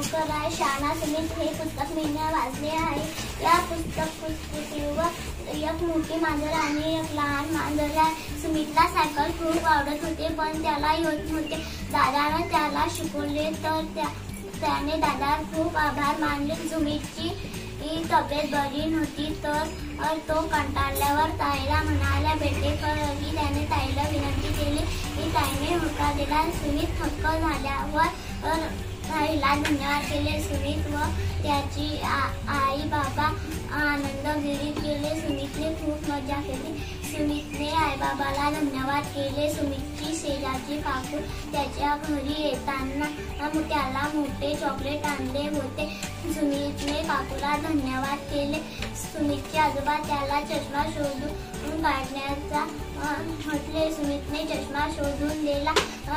नोकराय शाळा सुमित हे पुस्तक मी वाचले आहे। या पुस्तकावर एक मोठी मांजर आणि एक लहान मांजर आहे। सुमितला सायकल खूप आवडत होते, पण त्याला येत नव्हते। दादाने त्याला शिकवले तर त्याने दादा खूप आभार मानले। सुमितची तब्येत बरी नव्हती तर तो कंटाळल्यावर ताईला म्हणाला भेटे कर। त्याने ताईला विनंती केली की ताईने होकार दिला। सुमित थक्क झाल्यावर ताईला धन्यवाद केले। सुमित व त्याची आई बाबा आनंदगिरी केले। सुमितने खूप मजा केली। सुमितने आई बाबाला धन्यवाद केले। सुमितची शेजारची काकू त्याच्या घरी येताना त्याला मोठे चॉकलेट आणले होते। सुमितने काकूला धन्यवाद केले। सुमितचे आजोबा त्याला चष्मा शोधून काढण्याचा म्हटले। सुमितने चष्मा शोधून दिला।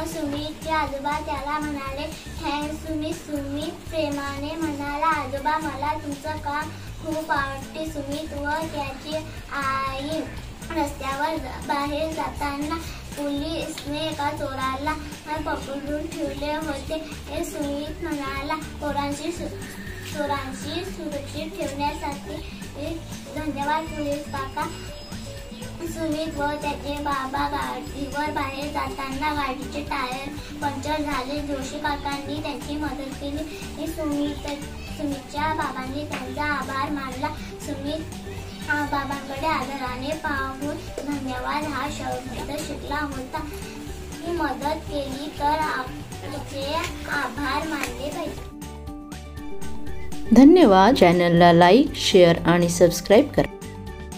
सुमितचे आजोबा त्याला म्हणाले थँक्स सुमित। सुमित प्रेमाने म्हणाला आजोबा मला तुमचं काम खूप आवडते। सुमित व त्याची आई रस्त्यावर बाहेर जाताना पोलिसने एका चोराला पकडून ठेवले होते। सुमित म्हणाला चोरांशी सुरक्षित ठेवण्यासाठी धन्यवाद पोलीस काका। सुमित व त्याचे बाबा गाडीवर बाहेर जाताना गाडीचे टायर पंक्चर झाले। जोशी काकांनी त्यांची मदत केली। सुमितच्या बाबांनी त्यांचा आभार मानला। सुमित बाबांकडे आदराने पाहून धन्यवाद हा शब्द शिकला होता। ही मदत केली तर आपले आभार मानले पाहिजे। धन्यवाद। चॅनलला लाईक, शेअर आणि सबस्क्राईब करा।